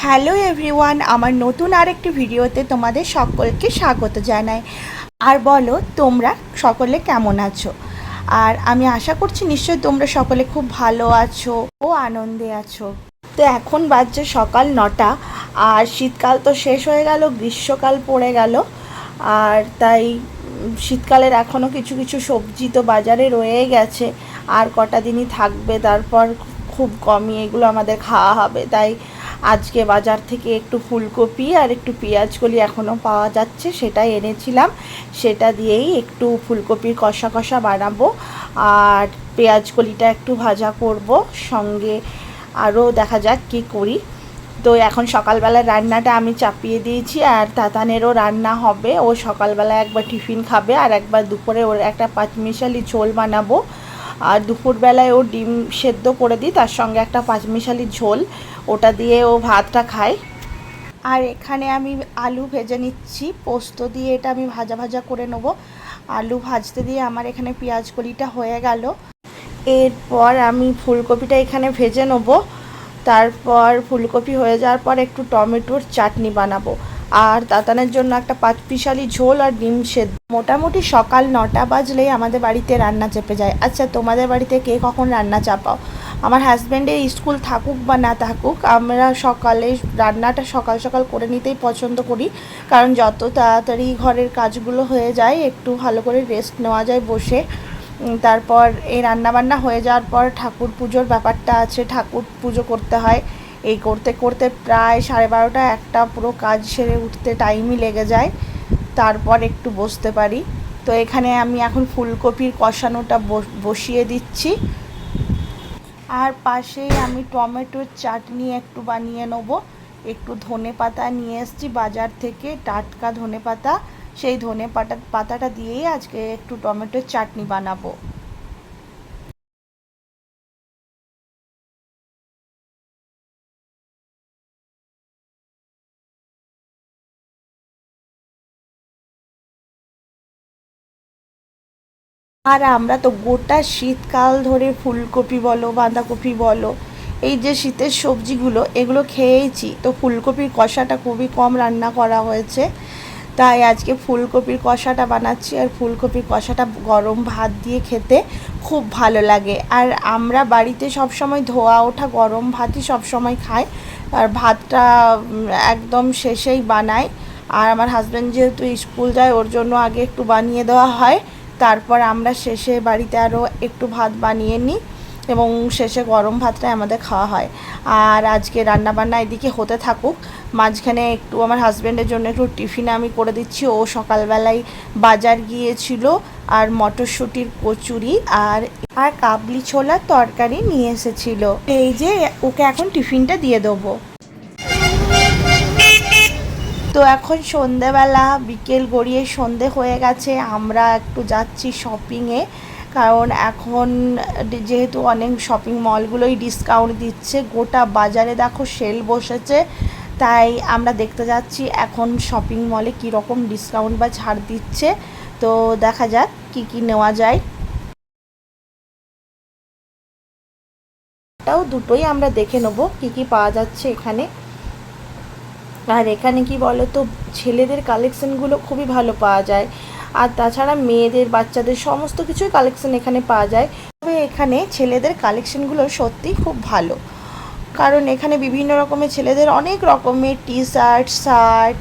Hello everyone, আমার নতুন আরেকটি ভিডিওতে তোমাদের সকলকে স্বাগত জানাই। আর বলো তোমরা সকলে কেমন আছো? আর আমি আশা করছি নিশ্চয়ই তোমরা সকলে খুব ভালো আছো ও আনন্দে আছো। তো এখন বাজছে সকাল 9টা, আর শীতকাল তো শেষ হয়ে গেল, গ্রীষ্মকাল পড়ে গেল। আর তাই শীতকালের এখনও কিছু কিছু সবজি তো বাজারে রয়ে গেছে, আর কটা দিনই থাকবে, তারপর খুব কমই এগুলো আমাদের খাওয়া হবে। তাই আজকে বাজার থেকে একটু ফুলকপি আর একটু পেঁয়াজকলি এখনও পাওয়া যাচ্ছে, সেটাই এনেছিলাম। সেটা দিয়েই একটু ফুলকপির কষা কষা বানাবো, আর পেঁয়াজকলিটা একটু ভাজা করব, সঙ্গে আরও দেখা যাক কী করি। তো এখন সকালবেলার রান্নাটা আমি চাপিয়ে দিয়েছি, আর তাতানেরও রান্না হবে। ও সকালবেলা একবার টিফিন খাবে, আর একবার দুপুরে ওর একটা পাঁচমিশালি ঝোল বানাবো। আর দুপুরবেলায় ও ডিম সেদ্ধ করে দিই, তার সঙ্গে একটা পাঁচমিশালি ঝোল, ওটা দিয়ে ও ভাতটা খায়। আর এখানে আমি আলু ভেজে নিচ্ছি পোস্ত দিয়ে, এটা আমি ভাজা ভাজা করে নেব। আলু ভাজতে দিয়ে আমার এখানে পেঁয়াজ কলিটা হয়ে গেল। এরপর আমি ফুলকপিটা এখানে ভেজে নেব। তারপর ফুলকপি হয়ে যাওয়ার পর একটু টমেটোর চাটনি বানাবো, আর তাতানের জন্য একটা পাঁচমিশালি ঝোল আর ডিম সেদ্ধ। মোটামুটি সকাল 9টা বাজলেই আমাদের বাড়িতে রান্না চেপে যায়। আচ্ছা, তোমাদের বাড়িতে কে কখন রান্না চাপাও? আমার হাজব্যান্ডের স্কুল থাকুক বা না থাকুক, আমরা সকালে রান্নাটা সকাল সকাল করে নিতেই পছন্দ করি, কারণ যত তাড়াতাড়ি ঘরের কাজগুলো হয়ে যায়, একটু ভালো করে রেস্ট নেওয়া যায় বসে। তারপর এই রান্নাবান্না হয়ে যাওয়ার পর ঠাকুর পুজোর ব্যাপারটা আছে, ঠাকুর পুজো করতে হয়। এই করতে করতে প্রায় 12:30 একটা পুরো কাজ সেরে উঠতে টাইমই লেগে যায়, তারপর একটু বসতে পারি। তো এখানে আমি এখন ফুলকপির কষানোটা বসিয়ে দিচ্ছি, আর পাশেই আমি টমেটোর চাটনি একটু বানিয়ে নেব। একটু ধনেপাতা নিয়ে এসেছি বাজার থেকে, টাটকা ধনেপাতা। সেই পাতাটা দিয়েই আজকে একটু টমেটোর চাটনি বানাবো। আর আমরা তো গোটা শীতকাল ধরে ফুলকপি বলো, বাঁধাকপি বলো, এই যে শীতের সবজিগুলো, এগুলো খেয়েইছি। তো ফুলকপির কষাটা খুবই কম রান্না করা হয়েছে, তাই আজকে ফুলকপির কষাটা বানাচ্ছি। আর ফুলকপির কষাটা গরম ভাত দিয়ে খেতে খুব ভালো লাগে। আর আমরা বাড়িতে সবসময় ধোয়া ওঠা গরম ভাতই সবসময় খাই, আর ভাতটা একদম শেষেই বানাই। আর আমার হাজব্যান্ড যেহেতু স্কুল যায়, ওর জন্য আগে একটু বানিয়ে দেওয়া হয়, তারপর আমরা শেষে বাড়িতে আরও একটু ভাত বানিয়ে নিই, এবং শেষে গরম ভাতটাই আমাদের খাওয়া হয়। আর আজকে রান্নাবান্না এদিকে হতে থাকুক, মাঝখানে একটু আমার হাজব্যান্ডের জন্য একটু টিফিন আমি করে দিচ্ছি। ও সকালবেলায় বাজার গিয়েছিল, আর মটরশুঁটির কচুরি আর আর কাবলি ছোলার তরকারি নিয়ে এসেছিল। এই যে ওকে এখন টিফিনটা দিয়ে দেবো। তো এখন সন্ধেবেলা, বিকেল গড়িয়ে সন্ধে হয়ে গেছে, আমরা একটু যাচ্ছি শপিংয়ে। কারণ এখন যেহেতু অনেক শপিং মলগুলোই ডিসকাউন্ট দিচ্ছে, গোটা বাজারে দেখো সেল বসেছে, তাই আমরা দেখতে যাচ্ছি এখন শপিং মলে কীরকম ডিসকাউন্ট বা ছাড় দিচ্ছে। তো দেখা যাক কী কী নেওয়া যায়। এটাও দুটোই আমরা দেখে নেবো কী কী পাওয়া যাচ্ছে এখানে। আর এখানে কি বলো তো, ছেলেদের কালেকশানগুলো খুবই ভালো পাওয়া যায়, আর তাছাড়া মেয়েদের, বাচ্চাদের সমস্ত কিছুই কালেকশান এখানে পাওয়া যায়। তবে এখানে ছেলেদের কালেকশানগুলো সত্যিই খুব ভালো, কারণ এখানে বিভিন্ন রকমের ছেলেদের অনেক রকমের টি শার্ট, শার্ট,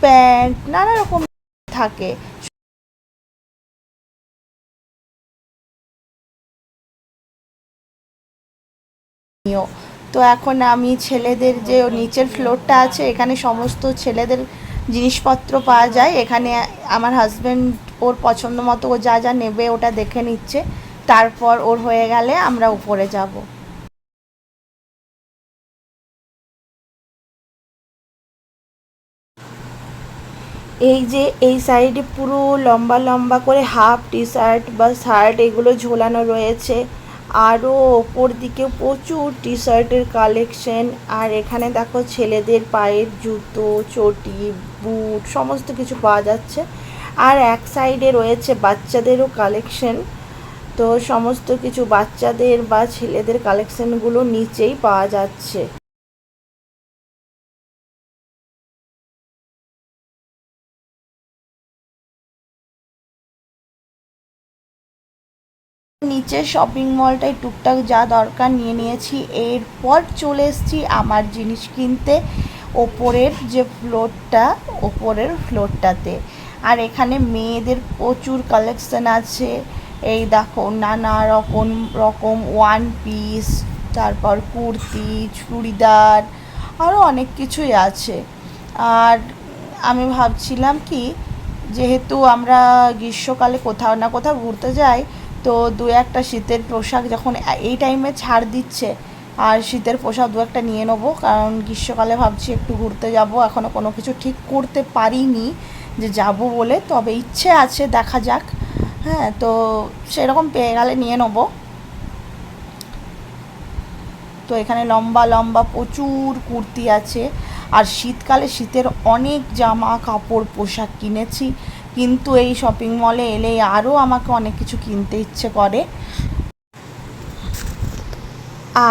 প্যান্ট, নানা রকম থাকে। তো এখন আমি ছেলেদের যে নিচের ফ্লোরটা আছে, এখানে সমস্ত ছেলেদের জিনিসপত্র পাওয়া যায়। এখানে আমার হাজব্যান্ড ওর পছন্দ মতো ও যা যা নেবে ওটা দেখে নিচ্ছে, তারপর ওর হয়ে গেলে আমরা উপরে যাব। এই যে এই সাইডে পুরো লম্বা লম্বা করে হাফ টি শার্ট বা শার্ট এগুলো ঝোলানো রয়েছে, আরও ওপর দিকে প্রচুর টি শার্টের কালেকশন। আর এখানে দেখো ছেলেদের পায়ের জুতো, চটি, বুট সমস্ত কিছু পাওয়া যাচ্ছে। আর এক সাইডে রয়েছে বাচ্চাদেরও কালেকশন। তো সমস্ত কিছু বাচ্চাদের বা ছেলেদের কালেকশনগুলো নিচেই পাওয়া যাচ্ছে। নিচে শপিং মলটায় টুকটাক যা দরকার নিয়ে নিয়েছি। এরপর চলে এসেছি আমার জিনিস কিনতে ওপরের যে ফ্লোরটা, ওপরের ফ্লোরটাতে। আর এখানে মেয়েদের প্রচুর কালেকশন আছে। এই দেখো নানা রকম রকম ওয়ান পিস, তারপর কুর্তি, চুড়িদার, আরও অনেক কিছুই আছে। আর আমি ভাবছিলাম কি, যেহেতু আমরা গ্রীষ্মকালে কোথাও না কোথাও ঘুরতে যাই, তো দু একটা শীতের পোশাক যখন এই টাইমে ছাড় দিচ্ছে, আর শীতের পোশাক দু একটা নিয়ে নেবো। কারণ গ্রীষ্মকালে ভাবছি একটু ঘুরতে যাব, এখনও কোনো কিছু ঠিক করতে পারিনি যে যাব বলে, তবে ইচ্ছে আছে, দেখা যাক। হ্যাঁ, তো সেরকম পেয়ে গেলে নিয়ে নেবো। তো এখানে লম্বা লম্বা প্রচুর কুর্তি আছে। আর শীতকালে শীতের অনেক জামা কাপড় পোশাক কিনেছি, কিন্তু এই শপিং মলে এলে আরও আমাকে অনেক কিছু কিনতে ইচ্ছে করে।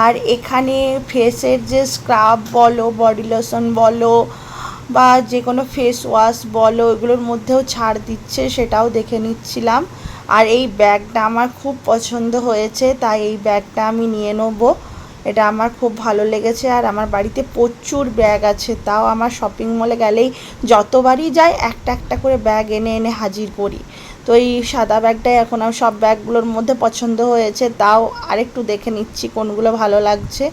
আর এখানে ফেসের যে স্ক্রাব বলো, বডি লোশন বলো, বা যে কোনো ফেস ওয়াশ বলো, এগুলোর মধ্যেও ছাড় দিচ্ছে, সেটাও দেখে নিচ্ছিলাম। আর এই ব্যাগটা আমার খুব পছন্দ হয়েছে, তাই এই ব্যাগটা আমি নিয়ে নেবো। এটা আমার খুব ভালো লেগেছে। আর আমার বাড়িতে প্রচুর ব্যাগ আছে, তাও আমার শপিং মলে গেলেই যতবারই যাই একটা একটা করে ব্যাগ এনে এনে হাজির করি। তো এই সাদা ব্যাগটাই এখন আমার সব ব্যাগগুলোর মধ্যে পছন্দ হয়েছে, তাও আরেকটু দেখে নিচ্ছি কোনগুলো ভালো লাগছে।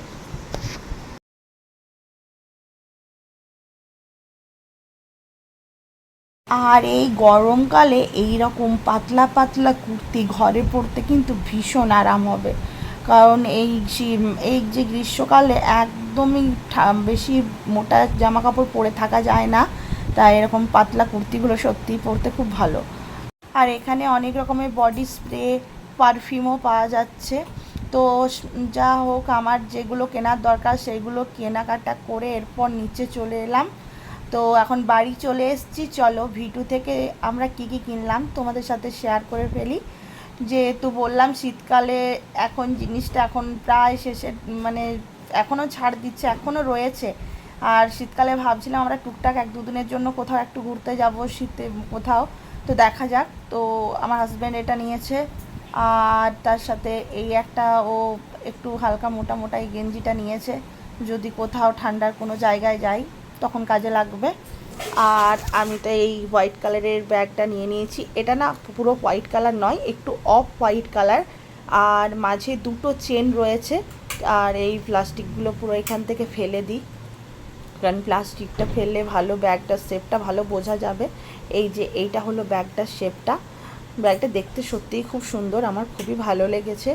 আর এই গরমকালে এই রকম পাতলা পাতলা কুর্তি ঘরে পরতে কিন্তু ভীষণ আরাম হবে। কারণ এই যে গ্রীষ্মকালে একদমই বেশি মোটা জামা কাপড় পরে থাকা যায় না, তাই এরকম পাতলা কুর্তিগুলো সত্যিই পরতে খুব ভালো। আর এখানে অনেক রকমের বডি স্প্রে, পারফিউমও পাওয়া যাচ্ছে। তো যা হোক, আমার যেগুলো কেনার দরকার সেগুলো কেনাকাটা করে এরপর নিচে চলে এলাম। তো এখন বাড়ি চলে এসেছি। চলো ভিটু থেকে আমরা কি কি কিনলাম তোমাদের সাথে শেয়ার করে ফেলি। যেহেতু বললাম শীতকালে এখন জিনিসটা এখন প্রায় শেষের, মানে এখনও ছাড় দিচ্ছে, এখনও রয়েছে। আর শীতকালে ভাবছিলাম আমরা টুকটাক এক দুদিনের জন্য কোথাও একটু ঘুরতে যাব শীতে কোথাও, তো দেখা যাক। তো আমার হাজব্যান্ড এটা নিয়েছে, আর তার সাথে এই একটা ও একটু হালকা মোটা মোটা এই গেঞ্জিটা নিয়েছে, যদি কোথাও ঠান্ডার কোনো জায়গায় যাই তখন কাজে লাগবে। আর আমি তো এই হোয়াইট কালারের ব্যাগটা নিয়ে নিয়েছি। এটা না পুরো হোয়াইট কালার নয়, একটু অফ হোয়াইট কালার, আর মাঝে দুটো চেন রয়েছে। আর এই প্লাস্টিকগুলো পুরো এখান থেকে ফেলে দিই, কারণ প্লাস্টিকটা ফেললে ভালো ব্যাগটার শেপটা ভালো বোঝা যাবে। এই যে এইটা হলো ব্যাগটার শেপটা। ব্যাগটা দেখতে সত্যিই খুব সুন্দর, আমার খুবই ভালো লেগেছে,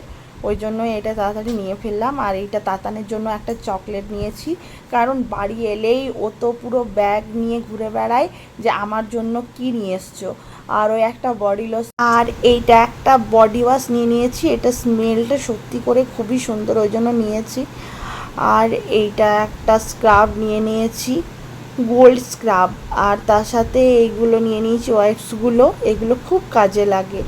ওই জন্য এটা তাড়াতাড়ি নিয়ে ফেললাম। আর এইটা তাতানের জন্য একটা চকলেট নিয়েছি, কারণ বাড়ি এলেই ও তো পুরো ব্যাগ নিয়ে ঘুরে বেড়ায় যে আমার জন্য কি নিয়ে এসছো। আর ওই একটা বডি লোশন, আর এইটা একটা বডি ওয়াশ নিয়ে নিয়েছি, এটা স্মেলটা সত্যি করে খুবই সুন্দর, ওই জন্য নিয়েছি। আর এইটা একটা স্ক্রাব নিয়ে নিয়েছি, গোল্ড স্ক্রাব। আর তার সাথে এইগুলো নিয়ে নিয়েছি ওয়াইপসগুলো, এগুলো খুব কাজে লাগে।